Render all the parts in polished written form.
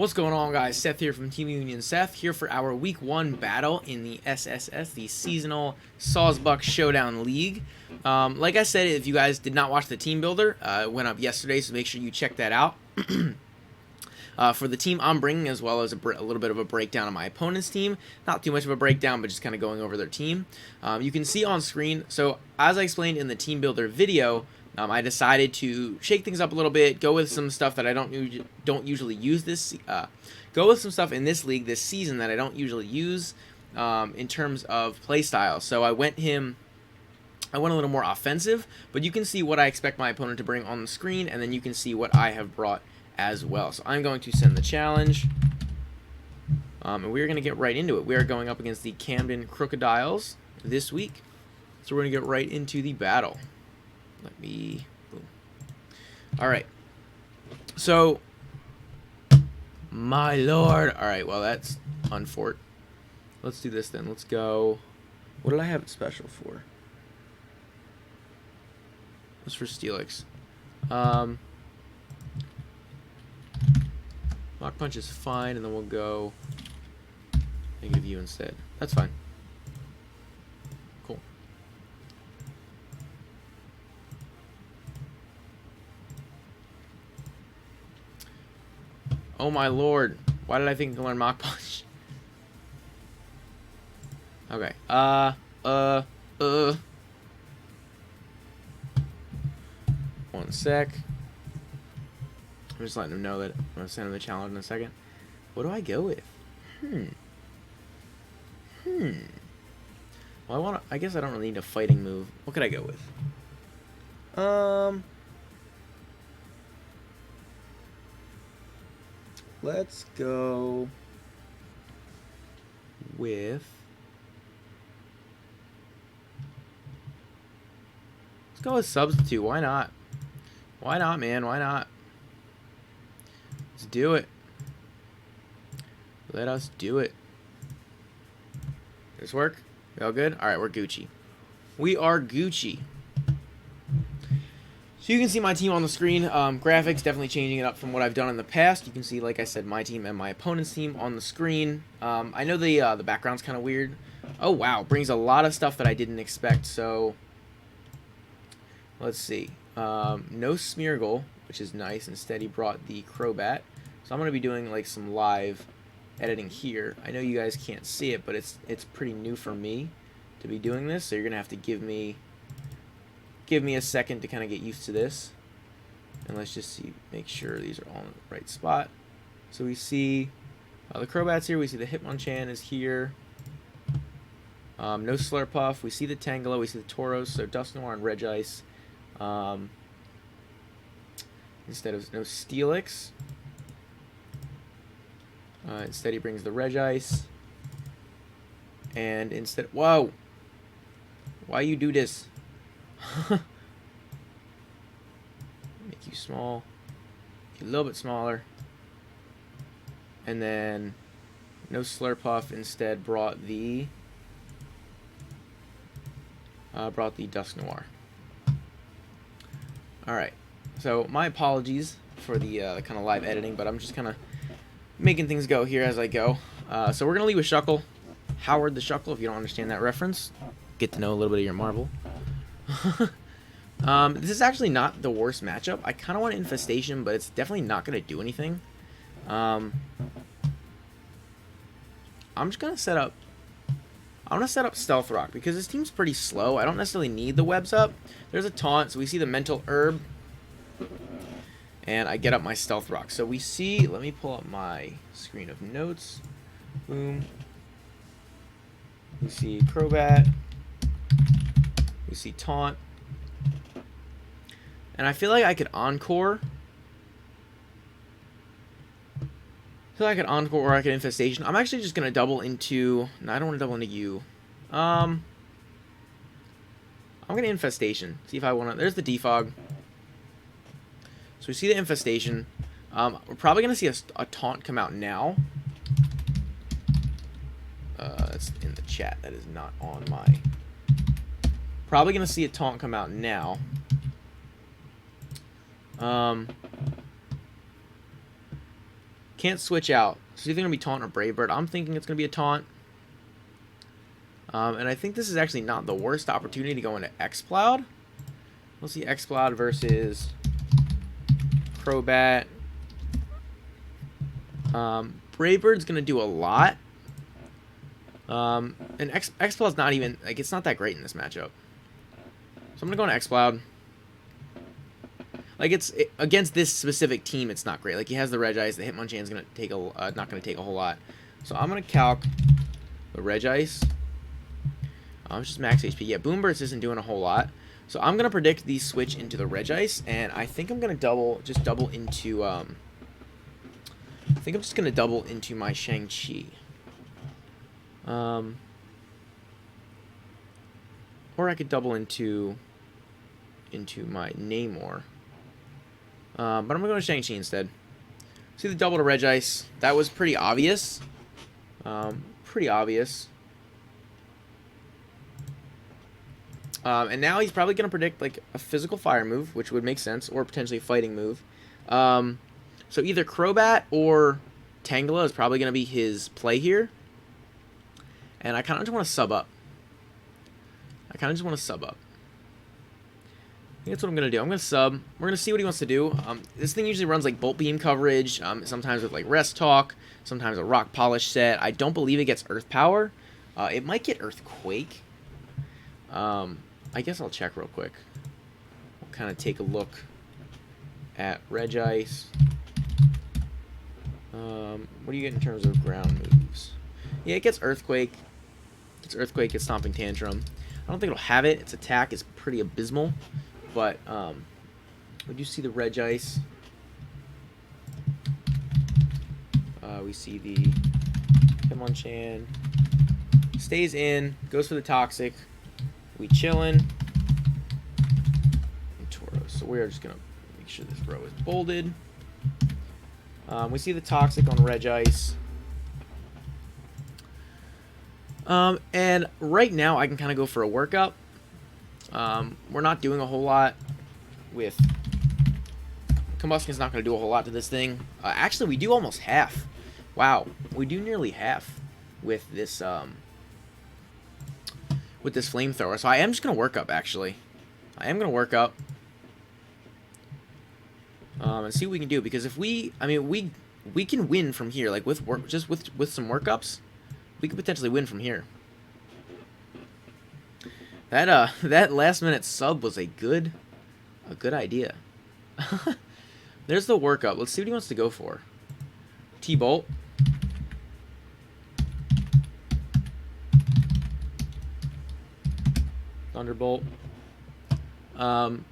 What's going on, guys? Seth here from Team Union Seth, here for our Week 1 battle in the SSS, the Seasonal Sawsbuck Showdown League. Like I said, if you guys did not watch the team builder, it went up yesterday, so make sure you check that out. For the team I'm bringing, as well as a little bit of a breakdown of my opponent's team. Not too much of a breakdown, but just kind of going over their team. You can see on screen, so as I explained in the team builder video, I decided to shake things up a little bit, go with some stuff that I don't usually use this. Go with some stuff in this league this season that I don't usually use in terms of play style. So I went a little more offensive, but you can see what I expect my opponent to bring on the screen, and then you can see what I have brought as well. So I'm going to send the challenge, and we're going to get right into it. We are going up against the Camden Krookodiles this week, so we're going to get right into the battle. Boom. Alright. So, my lord. Alright, well, that's unfort. Let's do this then. Let's go. What did I have it special for? What's for Steelix? Mock Punch is fine, and then we'll go negative U instead. That's fine. Cool. Oh my lord. Why did I think I could learn Mock Punch? Okay. One sec. I'm just letting him know that I'm going to send him the challenge in a second. What do I go with? Well, I guess I don't really need a fighting move. What could I go with? Let's go with... Let's go with Substitute. Why not? Why not, man? Why not? Let's do it. Let us do it. Does this work? We all good? Alright, we're Gucci. We are Gucci. So you can see my team on the screen. Graphics, definitely changing it up from what I've done in the past. You can see, like I said, my team and my opponent's team on the screen. I know the background's kind of weird. Oh, wow. Brings a lot of stuff that I didn't expect. So, let's see. No Smeargle, which is nice. Instead, he brought the Crobat. So I'm going to be doing like some live editing here. I know you guys can't see it, but it's pretty new for me to be doing this. So you're going to have to give me a second to kind of get used to this. And let's just see, make sure these are all in the right spot. So we see the Crobat's here. We see the Hitmonchan is here. No Slurpuff. We see the Tangela. We see the Tauros. So Dusknoir and Regice. Instead of no Steelix. Instead he brings the Regice. And instead... Whoa! Why you do this? Make you small. Make you a little bit smaller. And then no Slurpuff, instead brought the Dusknoir. Alright. So my apologies for the kind of live editing, but I'm just kind of making things go here as I go. So we're going to leave with Shuckle. Howard the Shuckle, if you don't understand that reference. Get to know a little bit of your Marvel. This is actually not the worst matchup. I kind of want Infestation, but it's definitely not going to do anything. I'm just going to set up... I'm going to set up Stealth Rock, because this team's pretty slow. I don't necessarily need the webs up. There's a taunt, so we see the Mental Herb. And I get up my Stealth Rock. So we see... Let me pull up my screen of notes. Boom. We see Crobat. We see Taunt. And I feel like I could Encore. Or I could Infestation. I'm actually just going to double into... No, I don't want to double into you. I'm going to Infestation. See if I want to... There's the Defog. So we see the Infestation. We're probably going to see a Taunt come out now. That's in the chat. That is not on my... Probably going to see a Taunt come out now. Can't switch out. So it's either going to be taunt or Brave Bird. I'm thinking it's going to be a taunt. And I think this is actually not the worst opportunity to go into X-Cloud. We'll see X-Cloud versus Crobat. Brave Bird's going to do a lot. And X-Cloud's not even, like, it's not that great in this matchup. So I'm going to go into X-Cloud. Like, against this specific team, it's not great. Like, he has the Regice. The Hitmonchan's going to take not going to take a whole lot. So I'm going to calc the Regice. It's just max HP. Yeah, Boom Burst isn't doing a whole lot. So I'm going to predict the switch into the Regice. And I think I'm going to just double into, I think I'm just going to double into my Shang-Chi. Or I could double into my Namor. But I'm going to go to Shang-Chi instead. See the double to Regice. That was pretty obvious. Pretty obvious. And now he's probably going to predict like a physical fire move, which would make sense, or potentially a fighting move. So either Crobat or Tangela is probably going to be his play here. And I kind of just want to sub up. I think that's what I'm going to do. I'm going to sub. We're going to see what he wants to do. This thing usually runs like Bolt Beam coverage, sometimes with like Rest Talk, sometimes a Rock Polish set. I don't believe it gets Earth Power. It might get Earthquake. I guess I'll check real quick. We'll kind of take a look at Regice. What do you get in terms of ground moves? Yeah, it gets Earthquake. Gets Stomping Tantrum. I don't think it'll have it. Its attack is pretty abysmal. But, we do see the Regice. We see the Hitmonchan. Stays in. Goes for the Toxic. We chillin'. And Tauros. So we are just going to make sure this row is bolded. We see the Toxic on Regice. And right now I can kind of go for a workup. We're not doing a whole lot with... Combustion's not going to do a whole lot to this thing. Actually, we do almost half. Wow. We do nearly half with this, Flamethrower. So I am just going to work up, actually. I am going to work up. And see what we can do. Because if we... I mean, we can win from here. Like, with some workups, we could potentially win from here. That last minute sub was a good idea. There's the workup. Let's see what he wants to go for. T-Bolt. Thunderbolt. Probably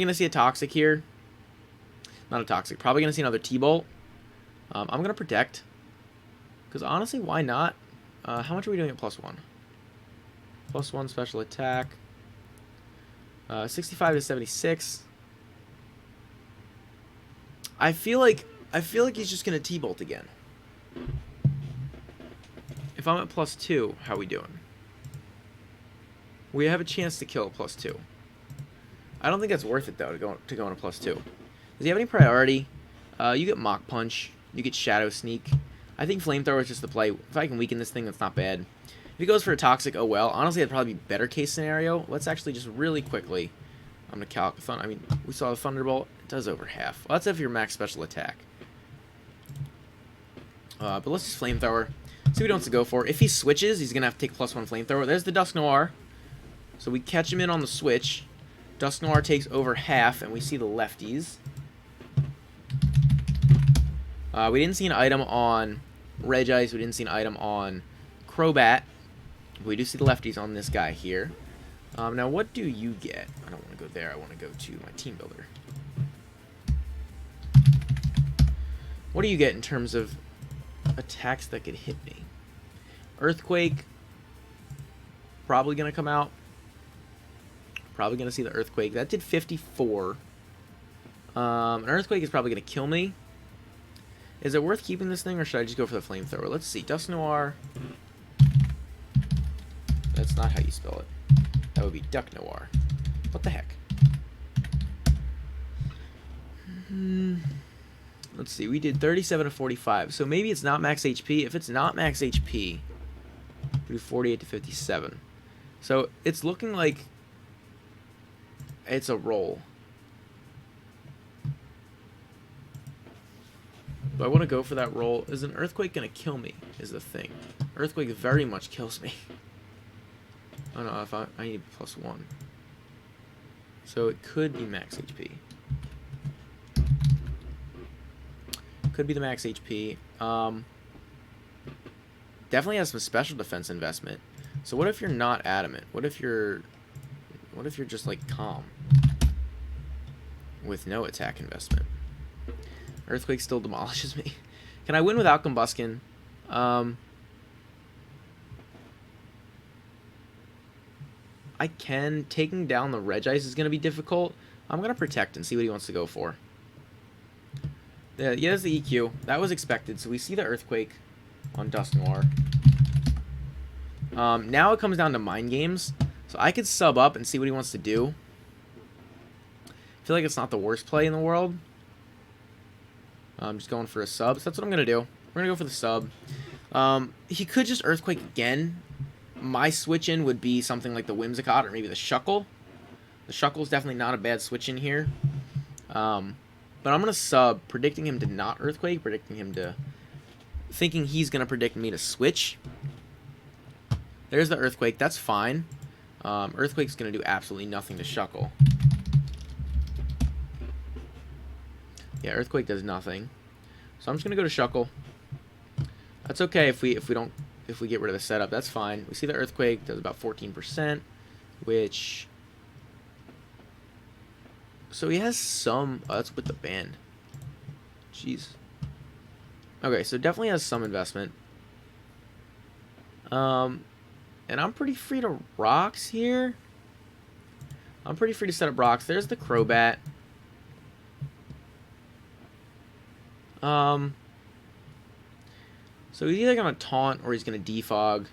gonna see a Toxic here. Not a Toxic. Probably gonna see another T-Bolt. I'm gonna Protect. Because honestly, why not? How much are we doing at +1? +1 special attack. 65 to 76. I feel like he's just gonna T-Bolt again. If I'm at +2, how are we doing? We have a chance to kill at +2. I don't think that's worth it though to go on a +2. Does he have any priority? You get Mach Punch. You get Shadow Sneak. I think Flamethrower is just the play. If I can weaken this thing, that's not bad. If he goes for a Toxic, oh well. Honestly, that'd probably be better case scenario. Let's actually just really quickly... I'm going to calc... I mean, we saw the Thunderbolt. It does over half. Well, that's if your max special attack. But let's just Flamethrower. See what he wants to go for. If he switches, he's going to have to take +1 Flamethrower. There's the Dusk Noir. So we catch him in on the switch. Dusk Noir takes over half, and we see the lefties. We didn't see an item on Regice. We didn't see an item on Crobat. We do see the lefties on this guy here. Now, what do you get? I don't want to go there. I want to go to my team builder. What do you get in terms of attacks that could hit me? Earthquake. Probably going to come out. Probably going to see the Earthquake. That did 54. An Earthquake is probably going to kill me. Is it worth keeping this thing, or should I just go for the Flamethrower? Let's see. Dusk Noir. That's not how you spell it. That would be Duck Noir. What the heck? let's see, we did 37 to 45. So maybe it's not max HP. If it's not max HP, we do 48 to 57. So it's looking like it's a roll. Do I want to go for that roll? Is an earthquake going to kill me is the thing. Earthquake very much kills me. Oh no, if I need +1. So it could be max HP. Could be the max HP. Definitely has some special defense investment. So what if you're not adamant? What if you're just like calm with no attack investment? Earthquake still demolishes me. Can I win without Combustion? I can. Taking down the Regice is going to be difficult. I'm going to protect and see what he wants to go for. Yeah, there's the EQ. That was expected. So we see the Earthquake on Dusk Noir. Now it comes down to mind games. So I could sub up and see what he wants to do. I feel like it's not the worst play in the world. I'm just going for a sub. So that's what I'm going to do. We're going to go for the sub. He could just Earthquake again. My switch-in would be something like the Whimsicott or maybe the Shuckle. The Shuckle's definitely not a bad switch-in here. But I'm going to sub, predicting him to not Earthquake, predicting him to... thinking he's going to predict me to switch. There's the Earthquake. That's fine. Earthquake's going to do absolutely nothing to Shuckle. Yeah, Earthquake does nothing. So I'm just going to go to Shuckle. That's okay if we get rid of the setup. That's fine. We see the Earthquake does about 14%, which... So he has some... Oh, that's with the band. Jeez. Okay, so definitely has some investment. And I'm pretty free to rocks here. I'm pretty free to set up rocks. There's the Crobat. So he's either going to taunt or he's going to defog.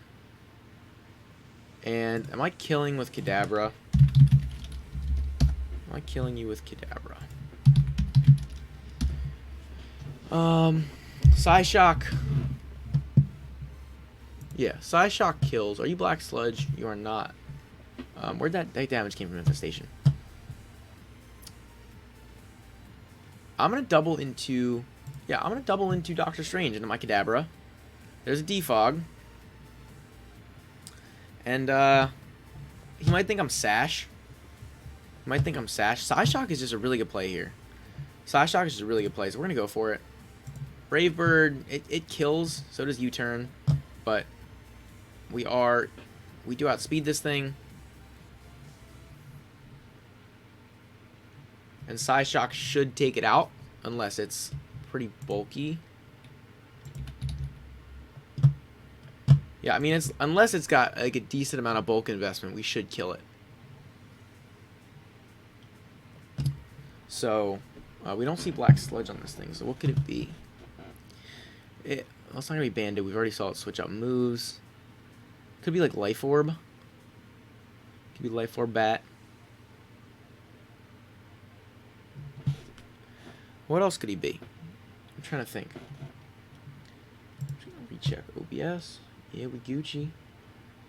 And am I killing with Kadabra? Am I killing you with Kadabra? Psyshock. Yeah, Psyshock kills. Are you Black Sludge? You are not. Where'd that damage came from Infestation? I'm going to double into... Yeah, I'm going to double into Doctor Strange into my Kadabra. There's a defog. And, he might think I'm Sash. He might think I'm Sash. Psyshock is just a really good play here. Psyshock is just a really good play, so we're going to go for it. Brave Bird, it kills. So does U-Turn. But we do outspeed this thing. And Psyshock should take it out. Unless it's pretty bulky. Yeah, I mean, unless it's got like a decent amount of bulk investment, we should kill it. So, we don't see Black Sludge on this thing, so what could it be? Well, it's not going to be Bandit. We've already saw it switch out moves. Could be like Life Orb. Could be Life Orb Bat. What else could he be? I'm trying to think. Recheck OBS. Yeah, we Gucci.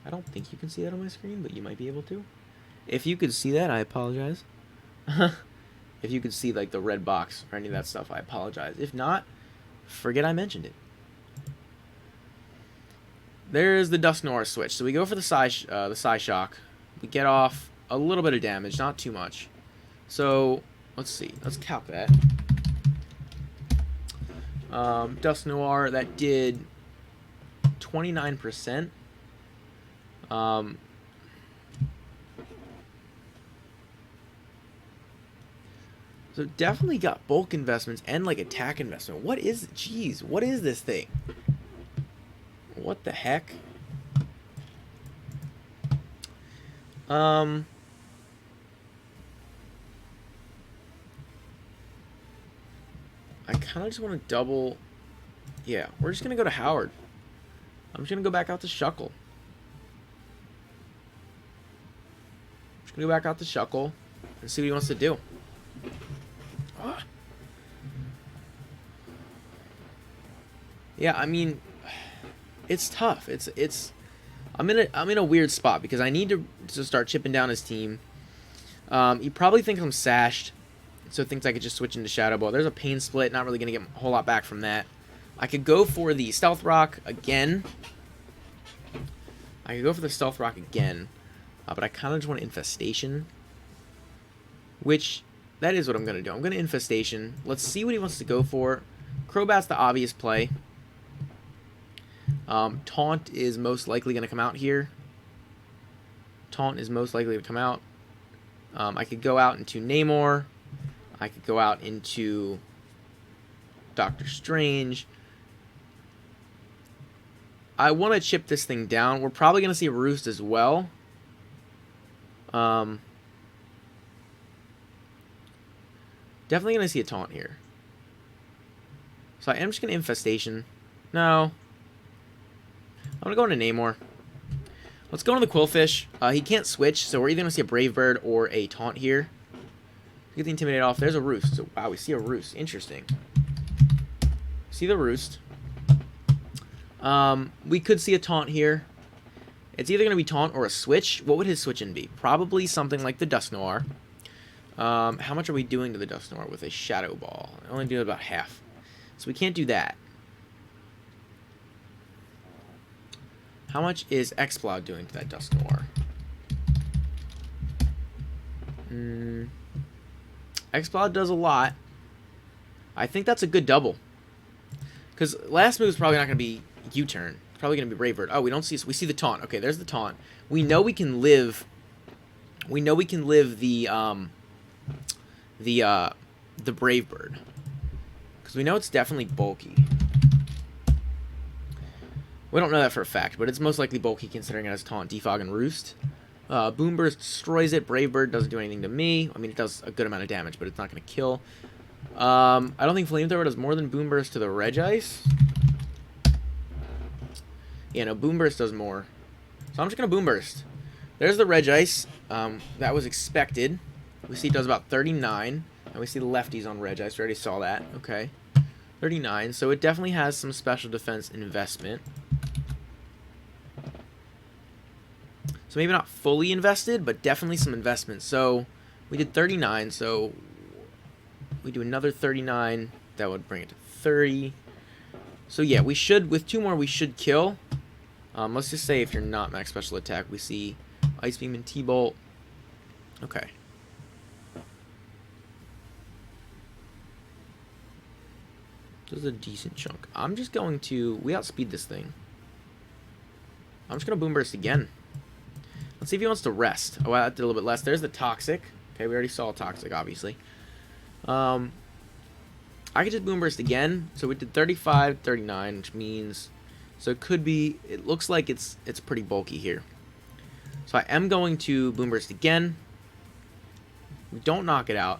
I don't think you can see that on my screen, but you might be able to. If you could see that, I apologize. If you could see like the red box or any of that stuff, I apologize. If not, forget I mentioned it. There's the Dusk Noir switch. So we go for the Psyshock. We get off a little bit of damage, not too much. So let's see. Let's calc that. Dusk Noir, that did 29%. So definitely got bulk investments and like attack investment. What is... Jeez, what is this thing? What the heck? I kind of just want to double... Yeah, we're just going to go to Howard. I'm just going to go back out to Shuckle. Just going to go back out to Shuckle and see what he wants to do. Yeah, I mean, it's tough. I'm in a weird spot because I need to start chipping down his team. He probably thinks I'm sashed, so thinks I could just switch into Shadow Ball. There's a Pain Split, not really gonna get a whole lot back from that. I could go for the Stealth Rock again. But I kind of just want Infestation, which that is what I'm gonna do. I'm gonna Infestation. Let's see what he wants to go for. Crobat's the obvious play. Taunt is most likely going to come out here. I could go out into Namor. I could go out into Doctor Strange. I want to chip this thing down. We're probably going to see a Roost as well. Definitely going to see a Taunt here. So I am just going to Infestation. No. I'm going to go into Namor. Let's go into the Quillfish. He can't switch, so we're either going to see a Brave Bird or a Taunt here. Get the Intimidate off. There's a Roost. So, wow, we see a Roost. Interesting. See the Roost. We could see a Taunt here. It's either going to be Taunt or a Switch. What would his switch-in be? Probably something like the Dusk Noir. How much are we doing to the Dusk Noir with a Shadow Ball? I only do about half. So we can't do that. How much is Exploud doing to that Dusk Noir? Exploud does a lot. I think that's a good double. Because last move is probably not going to be U-turn. It's probably going to be Brave Bird. Oh, we don't see. We see the Taunt. Okay, there's the Taunt. We know we can live. We know we can live the Brave Bird. Because we know it's definitely bulky. We don't know that for a fact, but it's most likely bulky considering it has Taunt, Defog, and Roost. Boom Burst destroys it. Brave Bird doesn't do anything to me. I mean, it does a good amount of damage, but it's not going to kill. I don't think Flamethrower does more than Boom Burst to the Regice. Yeah, no, Boom Burst does more. So I'm just going to Boom Burst. There's the Regice. That was expected. We see it does about 39. And we see the lefties on Regice. We already saw that. Okay. 39. So it definitely has some special defense investment. So maybe not fully invested, but definitely some investment. So we did 39, so we do another 39. That would bring it to 30. So yeah, we should, with 2 more, we should kill. Let's just say if you're not max special attack, we see Ice Beam and T-Bolt. Okay. This is a decent chunk. I'm just going to, we outspeed this thing. I'm just going to Boom Burst again. Let's see if he wants to rest. Oh, wow, that did a little bit less. There's the Toxic. Okay, we already saw Toxic, obviously. I could just Boom Burst again. So we did 35, 39, which means... So it could be... It looks like it's pretty bulky here. So I am going to Boom Burst again. We don't knock it out.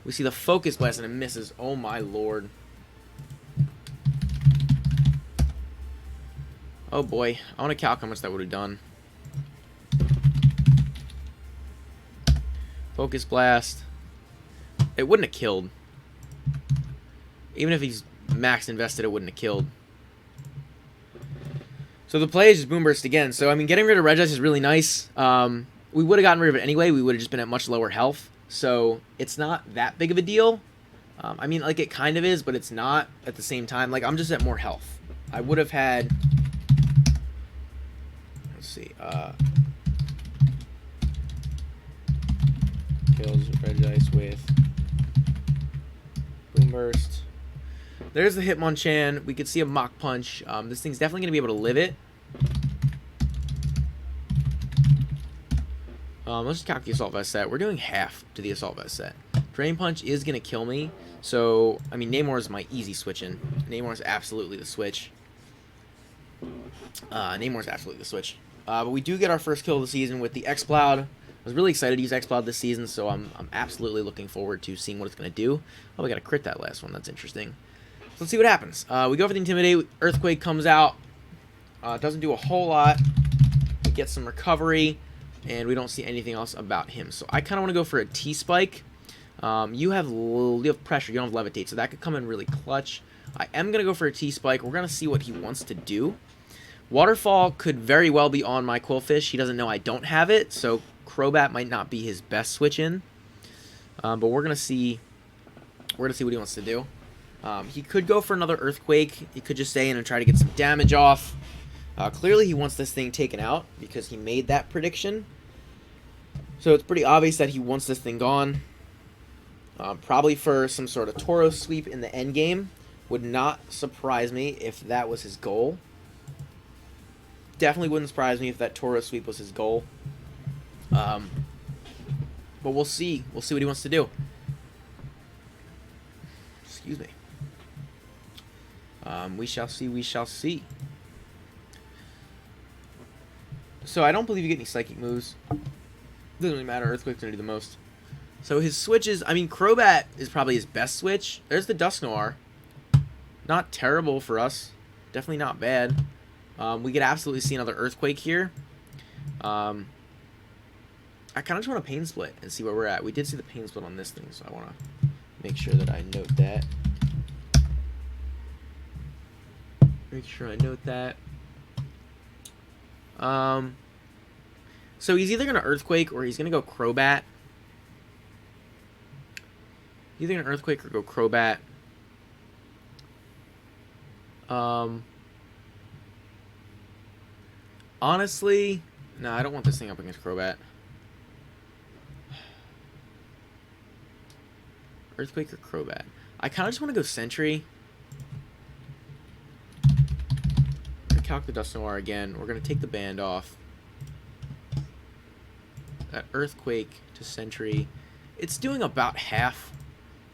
We see the Focus Blast and it misses. Oh my lord. Oh boy. I want to calc how much that would have done. Focus Blast. It wouldn't have killed. Even if he's max invested, it wouldn't have killed. So the play is just Boom Burst again. So, I mean, getting rid of Regice is really nice. We would have gotten rid of it anyway. We would have just been at much lower health. So, it's not that big of a deal. I mean, like, it kind of is, but it's not at the same time. Like, I'm just at more health. I would have had... Let's see. Kills Regice with Boom Burst. There's the Hitmonchan. We could see a Mach Punch. This thing's definitely going to be able to live it. Let's just calculate the Assault Vest set. We're doing half to the Assault Vest set. Drain Punch is going to kill me. So, I mean, Namor is my easy switch-in. Namor is absolutely the switch. But we do get our first kill of the season with the X-Cloud. I was really excited to use X-Cloud this season, so I'm absolutely looking forward to seeing what it's going to do. Oh, we got to crit that last one. That's interesting. So let's see what happens. We go for the Intimidate. Earthquake comes out. Doesn't do a whole lot. We get some recovery, and we don't see anything else about him. So I kind of want to go for a T-Spike. You have pressure. You don't have Levitate, so that could come in really clutch. I am going to go for a T-Spike. We're going to see what he wants to do. Waterfall could very well be on my Quillfish. He doesn't know I don't have it, so Crobat might not be his best switch in. But we're going to see what he wants to do. He could go for another Earthquake. He could just stay in and try to get some damage off. Clearly he wants this thing taken out because he made that prediction. So it's pretty obvious that he wants this thing gone. Probably for some sort of Tauros sweep in the end game. Would not surprise me if that was his goal. Definitely wouldn't surprise me if that Tauros sweep was his goal. But we'll see. We'll see what he wants to do. Excuse me. We shall see. We shall see. So I don't believe you get any Psychic moves. Doesn't really matter. Earthquake's going to do the most. So his switches, I mean, Crobat is probably his best switch. There's the Dusknoir. Not terrible for us. Definitely not bad. We could absolutely see another Earthquake here. I kind of just want to Pain Split and see where we're at. We did see the Pain Split on this thing, so I want to make sure that I note that. Make sure I note that. So he's either going to Earthquake or he's going to go Crobat. Either going to Earthquake or go Crobat. Honestly, no, I don't want this thing up against Crobat. Earthquake or Crobat. I kind of just want to go Sentry. I'm going to calc the Dusknoir again. We're going to take the band off. That Earthquake to Sentry. It's doing about half,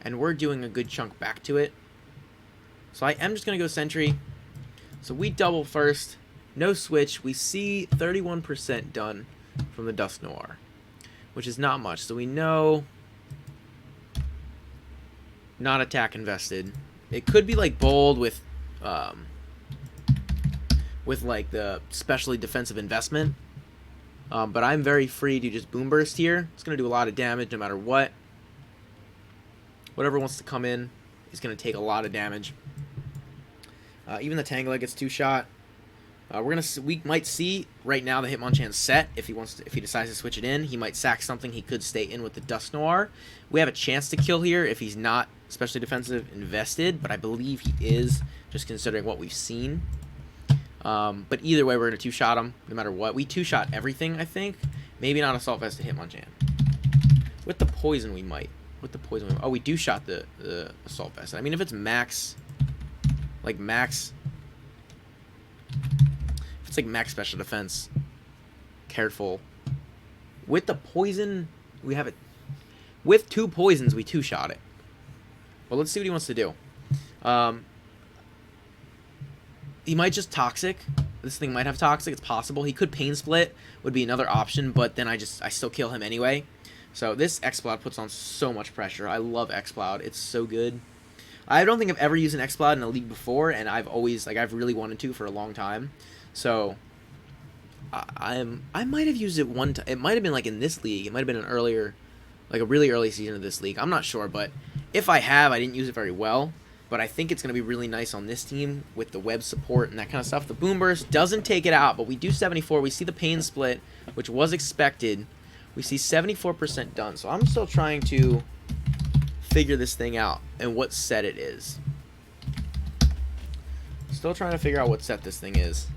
and we're doing a good chunk back to it. So I am just going to go Sentry. So we double first. No switch. We see 31% done from the Dusknoir, which is not much. So we know not attack invested. It could be like bold with like the specially defensive investment. But I'm very free to just Boom Burst here. It's going to do a lot of damage no matter what. Whatever wants to come in is going to take a lot of damage. Even the Tangela gets 2-shot. We might see right now the Hitmonchan set if he decides to switch it in. He might sack something. He could stay in with the Dusknoir. We have a chance to kill here if he's not especially defensive invested, but I believe he is, just considering what we've seen. But either way, we're going to 2-shot him no matter what. We 2-shot everything, I think. Maybe not Assault Vest to Hitmonchan. With the poison, we might. Oh, we do shot the Assault Vest. I mean, if it's max, like max. If it's like max special defense, careful. With the poison, we have it. With 2 poisons, we 2-shot it. Well, let's see what he wants to do. He might just Toxic. This thing might have Toxic. It's possible. He could Pain Split. Would be another option, but then I still kill him anyway. So this Exploud puts on so much pressure. I love Exploud. It's so good. I don't think I've ever used an Exploud in a league before, and I've really wanted to for a long time. So I might have used it one time. It might have been like in this league. It might have been an earlier, like a really early season of this league. I'm not sure, but if I have, I didn't use it very well. But I think it's going to be really nice on this team with the web support and that kind of stuff. The Boom Burst doesn't take it out, but we do 74. We see the Pain Split, which was expected. We see 74% done. So I'm still trying to figure this thing out and what set it is. Still trying to figure out what set this thing is.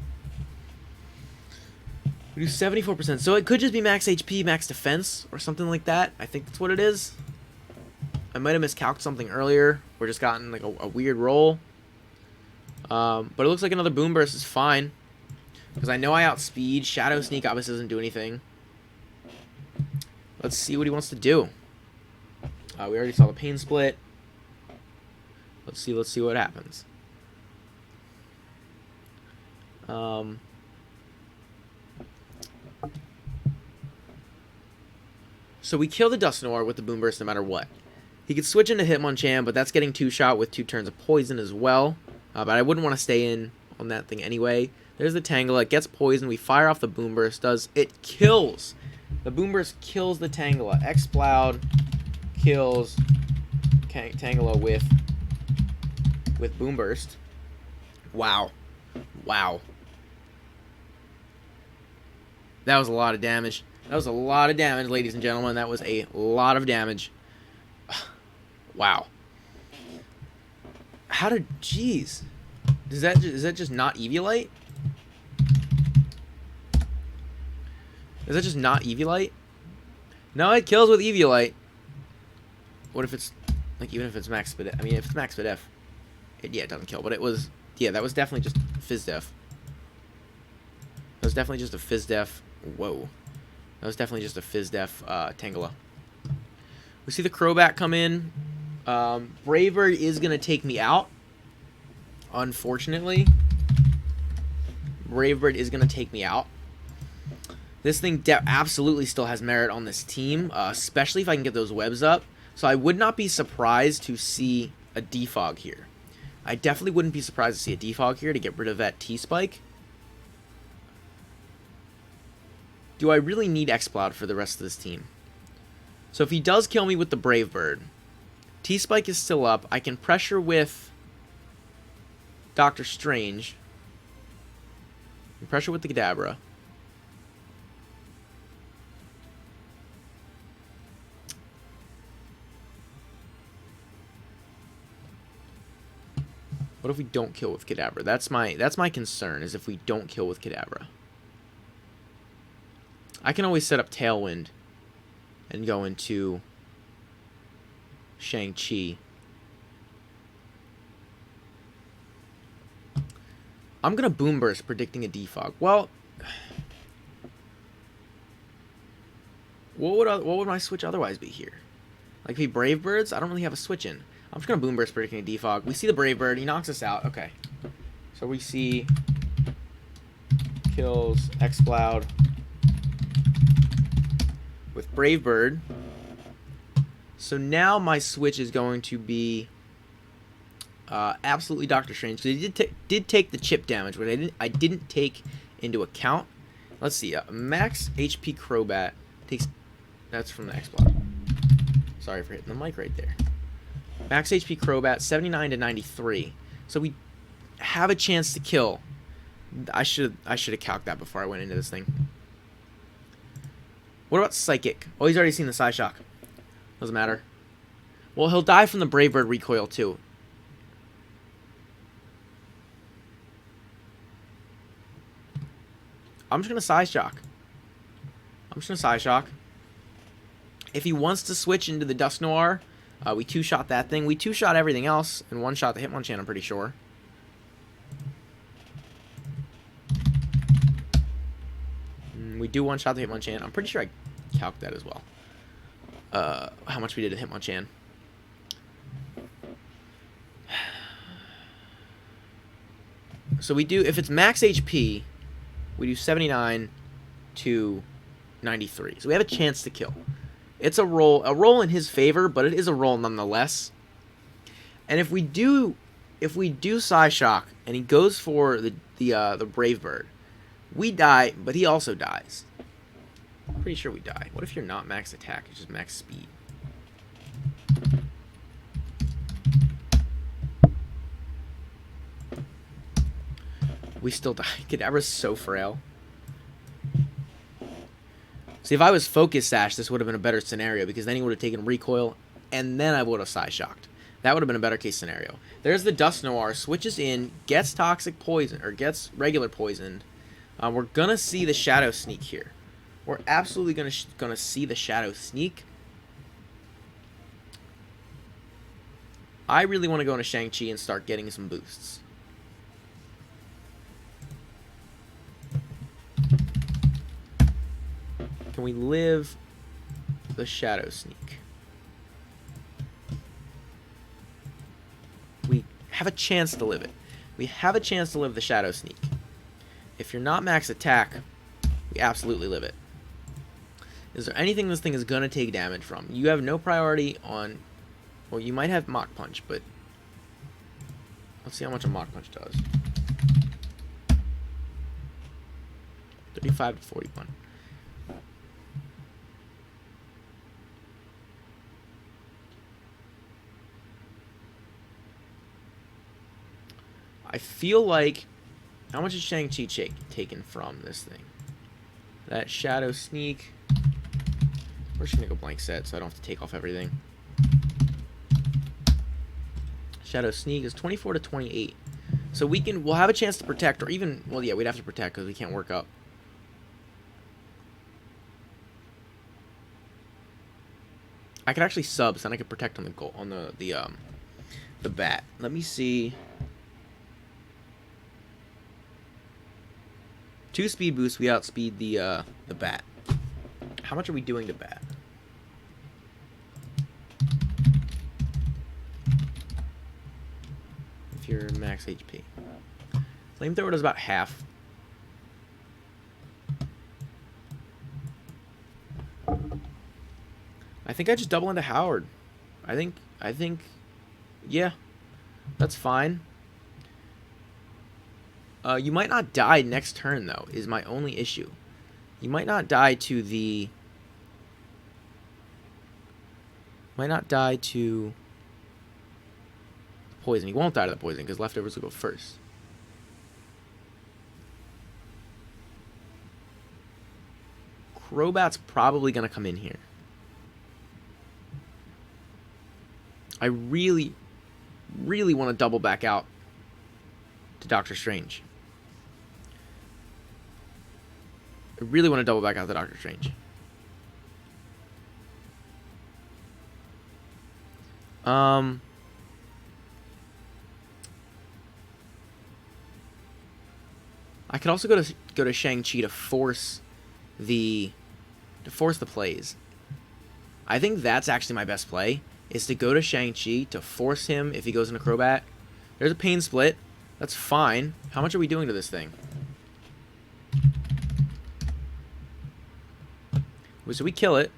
We do 74%. So it could just be max HP, max defense, or something like that. I think that's what it is. I might have miscalculated something earlier. We're just gotten like a weird roll. But it looks like another Boom Burst is fine. Because I know I outspeed. Shadow Sneak obviously doesn't do anything. Let's see what he wants to do. We already saw the Pain Split. Let's see what happens. So we kill the Dusknoir with the Boom Burst no matter what. He could switch into Hitmonchan, but that's getting 2-shot with 2 turns of poison as well. But I wouldn't want to stay in on that thing anyway. There's the Tangela. It gets poison. We fire off the Boom Burst. It kills. The Boom Burst kills the Tangela. Exploud kills Tangela with with Boom Burst. Wow. Wow. That was a lot of damage. That was a lot of damage, ladies and gentlemen. That was a lot of damage. Wow. How did... Jeez. Is that just not Eviolite? Is that just not Eviolite? No, it kills with Eviolite. What if it's... Like, even if it's max speed... I mean, if it's max speed F... yeah, it doesn't kill. But it was... Yeah, that was definitely just Fizz Def. That was definitely just a Fizz Def... Whoa. That was definitely just a Fizz Def Tangela. We see the Crobat come in. Brave Bird is going to take me out. Unfortunately. Brave Bird is going to take me out. This thing absolutely still has merit on this team, especially if I can get those webs up. So I would not be surprised to see a Defog here. I definitely wouldn't be surprised to see a Defog here to get rid of that T-Spike. Do I really need Exploud for the rest of this team? So if he does kill me with the Brave Bird, T-Spike is still up. I can pressure with Doctor Strange. And pressure with the Kadabra. What if we don't kill with Kadabra? That's my concern, is if we don't kill with Kadabra. I can always set up Tailwind and go into Shang-Chi. I'm going to Boom Burst, predicting a Defog. Well, what would my switch otherwise be here? Like, be Brave Birds? I don't really have a switch in. I'm just going to Boom Burst, predicting a Defog. We see the Brave Bird. He knocks us out. Okay. So we see kills Exploud with Brave Bird. So now my switch is going to be absolutely Doctor Strange. So he did take the chip damage, but I didn't take into account. Let's see. Max HP Crobat takes... That's from the Exploud. Sorry for hitting the mic right there. Max HP Crobat 79 to 93. So we have a chance to kill. I should have calced that before I went into this thing. What about Psychic? Oh, he's already seen the Psyshock. Doesn't matter. Well, he'll die from the Brave Bird recoil, too. I'm just going to Psyshock. If he wants to switch into the Dusk Noir, we two-shot that thing. We two-shot everything else, and one-shot the Hitmonchan, I'm pretty sure. We do one-shot the Hitmonchan. I'm pretty sure I calced that as well. How much we did to Hitmonchan. So we do, if it's max HP, we do 79 to 93. So we have a chance to kill. It's a roll in his favor, but it is a roll nonetheless. And if we do Psyshock and he goes for the Brave Bird, we die, but he also dies. I'm pretty sure we die. What if you're not max attack, it's just max speed? We still die. Kadabra's so frail. See, if I was Focus Sash, this would have been a better scenario, because then he would have taken recoil, and then I would have Psyshocked. That would have been a better case scenario. There's the Dusk Noir, switches in, gets toxic poison, or gets regular poisoned. We're gonna see the Shadow Sneak here. We're absolutely gonna see the Shadow Sneak. I really want to go into Shang-Chi and start getting some boosts. Can we live the Shadow Sneak? We have a chance to live it. We have a chance to live the Shadow Sneak. If you're not max attack, we absolutely live it. Is there anything this thing is going to take damage from? You have no priority on... Well, you might have Mach Punch, but... Let's see how much a Mach Punch does. 35 to 41. I feel like... How much is Shang-Chi taken from this thing? That Shadow Sneak. We're just going to go blank set so I don't have to take off everything. Shadow Sneak is 24 to 28. So we'll have a chance to protect, or even... Well, yeah, we'd have to protect because we can't work up. I could actually sub, so then I could protect on the goal, on the bat. Let me see. 2 speed boosts, we outspeed the bat. How much are we doing to bat? If you're max HP. Flamethrower does about half. I think I just double into Howard. I think, yeah, that's fine. You might not die next turn, though, is my only issue. You might not die to the... Might not die to poison. He won't die to the poison, because leftovers will go first. Crobat's probably going to come in here. I really, really want to double back out to Doctor Strange. I really want to double back out to Doctor Strange. I could also go to Shang-Chi to force the plays. I think that's actually my best play, is to go to Shang-Chi to force him if he goes into Crobat. There's a pain split. That's fine. How much are we doing to this thing? So we kill it.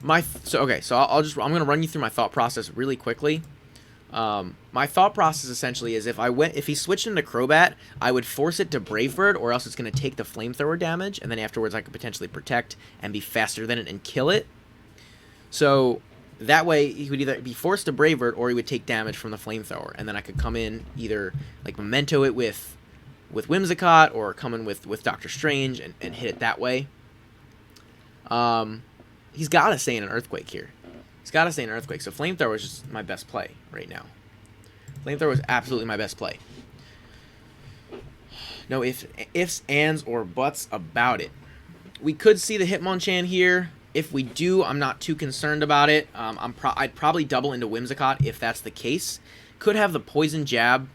So I'm gonna run you through my thought process really quickly. My thought process essentially is if he switched into Crobat, I would force it to Brave Bird, or else it's gonna take the flamethrower damage, and then afterwards I could potentially protect and be faster than it and kill it. So that way he would either be forced to Brave Bird, or he would take damage from the flamethrower, and then I could come in either like Memento it with Whimsicott, or come in with Doctor Strange and hit it that way. He's got to stay in an Earthquake here. He's got to stay in an Earthquake. So Flamethrower is just my best play right now. Flamethrower is absolutely my best play. No ifs, ands, or buts about it. We could see the Hitmonchan here. If we do, I'm not too concerned about it. I'd probably double into Whimsicott if that's the case. Could have the Poison Jab,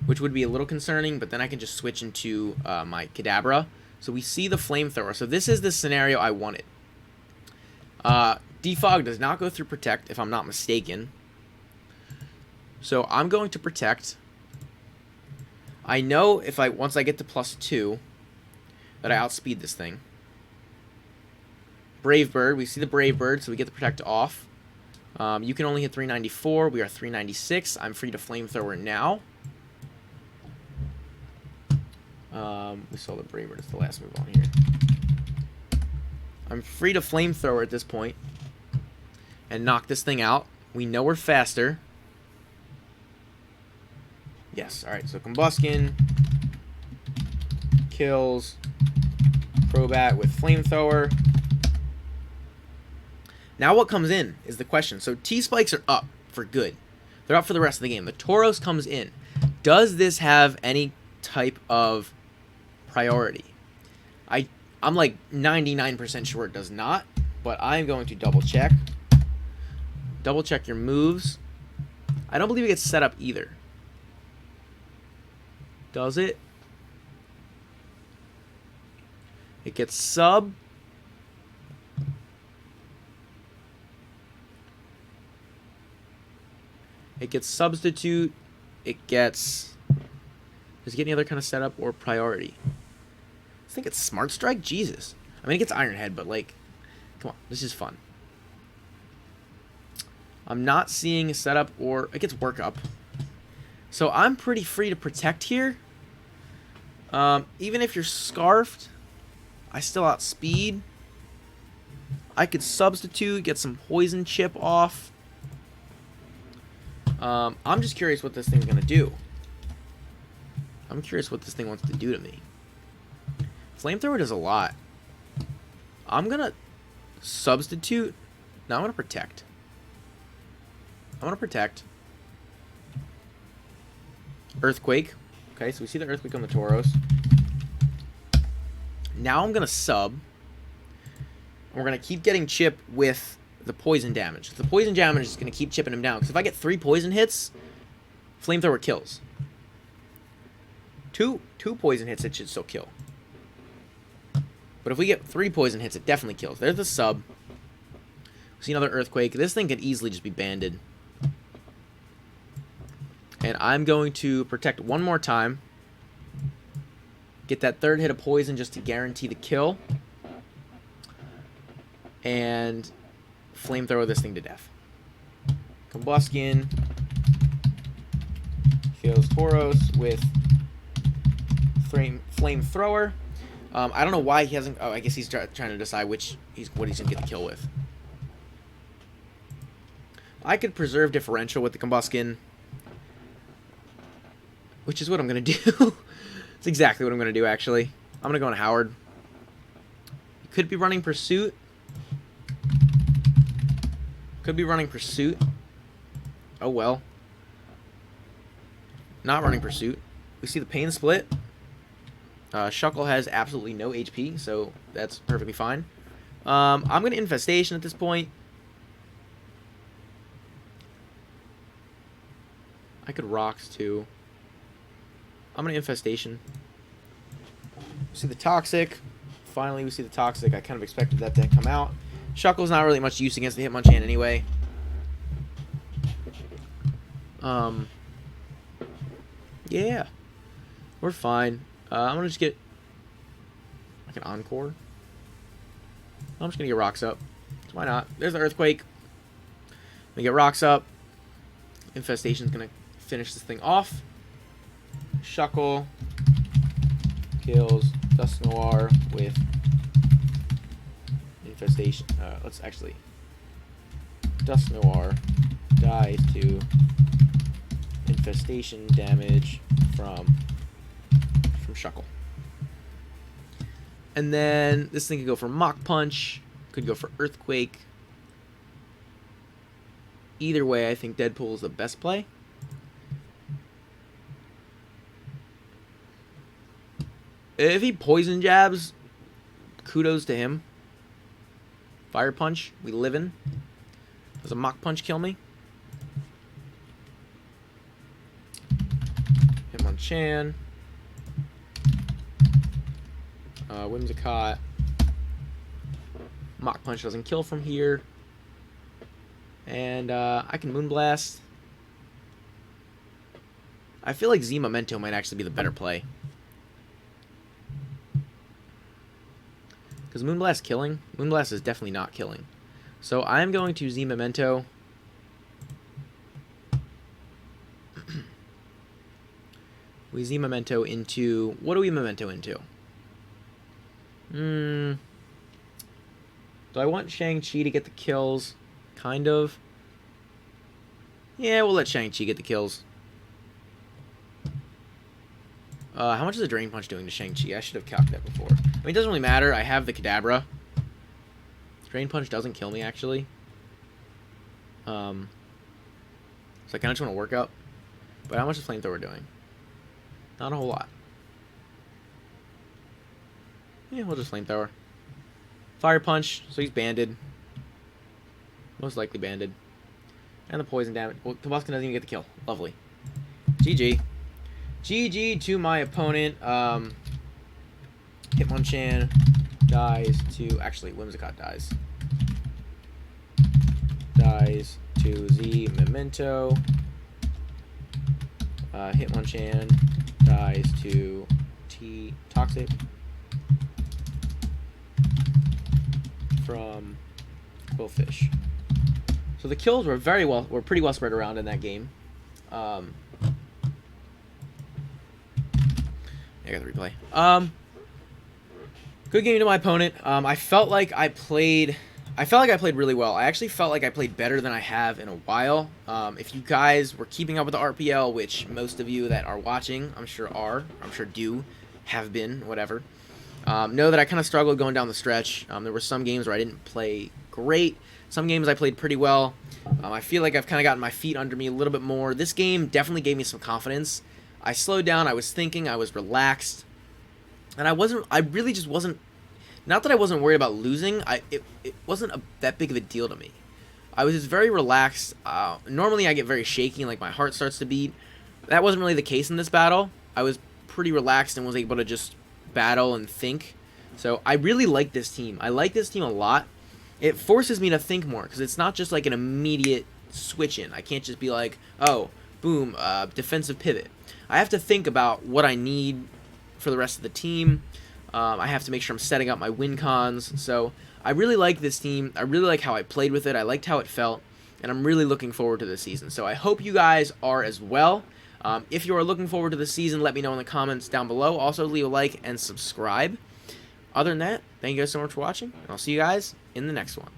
which would be a little concerning, but then I can just switch into my Kadabra. So we see the Flamethrower. So this is the scenario I wanted. Defog does not go through Protect, if I'm not mistaken. So I'm going to Protect. I know once I get to +2 that I outspeed this thing. Brave Bird, we see the Brave Bird, so we get the Protect off. You can only hit 394. We are 396. I'm free to Flamethrower now. We saw the Brave Bird as the last move on here. I'm free to Flamethrower at this point and knock this thing out. We know we're faster. Yes, alright, so Combuskin kills Crobat with Flamethrower. Now what comes in is the question. So T-Spikes are up for good. They're up for the rest of the game. The Tauros comes in. Does this have any type of priority? I'm like 99% sure it does not, but I'm going to double check. Double check your moves. I don't believe it gets set up either. Does it? It gets sub. It gets substitute. It gets... Does it get any other kind of setup or priority? I think it's Smart Strike? Jesus. I mean, it gets Iron Head, but like... Come on, this is fun. I'm not seeing a setup or... It gets Work Up. So I'm pretty free to Protect here. Even if you're Scarfed, I still outspeed. I could Substitute, get some Poison Chip off. I'm just curious what this thing's going to do. I'm curious what this thing wants to do to me. Flamethrower does a lot. I'm gonna substitute. No, I'm gonna protect. Earthquake. Okay, so we see the Earthquake on the Tauros. Now I'm gonna sub. We're gonna keep getting chip with the poison damage. The poison damage is gonna keep chipping him down. Because if I get 3 poison hits, Flamethrower kills. Two poison hits, it should still kill. But if we get 3 poison hits, it definitely kills. There's the sub. We see another Earthquake. This thing could easily just be banded. And I'm going to protect one more time. Get that 3rd hit of poison just to guarantee the kill. And Flamethrower this thing to death. Combustion kills Tauros with Flamethrower. I don't know why he hasn't... Oh, I guess he's trying to decide what he's going to get the kill with. I could preserve differential with the Combustion, which is what I'm going to do. It's exactly what I'm going to do, actually. I'm going to go on Howard. He could be running Pursuit. Oh, well. Not running Pursuit. We see the Pain Split. Shuckle has absolutely no HP, so that's perfectly fine. I'm going to Infestation at this point. I could Rocks, too. I'm going to Infestation. We see the Toxic. Finally, we see the Toxic. I kind of expected that to come out. Shuckle's not really much use against the Hitmonchan anyway. Yeah. We're fine. I'm going to just get like an Encore. I'm just going to get Rocks up. So why not? There's the Earthquake. We get Rocks up. Infestation's going to finish this thing off. Shuckle kills Dusknoir with Infestation. Let's actually... Dusknoir dies to Infestation damage from Shuckle. And then this thing could go for Mach Punch. Could go for Earthquake. Either way, I think Deadpool is the best play. If he Poison Jabs, kudos to him. Fire Punch, we livin'. Does a Mach Punch kill me? Hitmonchan. Whimsicott. Mach Punch doesn't kill from here. And I can Moonblast. I feel like Z Memento might actually be the better play. Because Moonblast killing? Moonblast is definitely not killing. So I'm going to Z Memento. We Z Memento into... What do we Memento into? Do I want Shang-Chi to get the kills? Kind of. Yeah, we'll let Shang-Chi get the kills. How much is the Drain Punch doing to Shang-Chi? I should have calculated that before. I mean, it doesn't really matter. I have the Kadabra. Drain Punch doesn't kill me, actually. So I kind of just want to work up. But how much is Flamethrower doing? Not a whole lot. Yeah, we'll just Flamethrower. Fire Punch, so he's banded. Most likely banded. And the poison damage. Well, Combustion doesn't even get the kill. Lovely. GG. GG to my opponent. Hitmonchan dies to... Actually, Whimsicott dies. Dies to Z Memento. Hitmonchan dies to T Toxic. From Quillfish. So the kills were pretty well spread around in that game. I got the replay. Good game to my opponent. I felt like I played I felt like I played really well. I actually felt like I played better than I have in a while. If you guys were keeping up with the RPL, which most of you that are watching, I'm sure do, have been, whatever, know that I kind of struggled going down the stretch. There were some games where I didn't play great. Some games I played pretty well. I feel like I've kind of gotten my feet under me a little bit more. This game definitely gave me some confidence. I slowed down. I was thinking. I was relaxed. And I really just wasn't, not that I wasn't worried about losing. It wasn't that big of a deal to me. I was just very relaxed. Normally I get very shaky and like my heart starts to beat. That wasn't really the case in this battle. I was pretty relaxed and was able to just battle and think. So I really like this team. I like this team a lot. It forces me to think more because it's not just like an immediate switch in. I can't just be like, oh, boom, defensive pivot. I have to think about what I need for the rest of the team. I have to make sure I'm setting up my win cons. So I really like this team. I really like how I played with it. I liked how it felt. And I'm really looking forward to this season. So I hope you guys are as well. If you are looking forward to the season, let me know in the comments down below. Also, leave a like and subscribe. Other than that, thank you guys so much for watching, and I'll see you guys in the next one.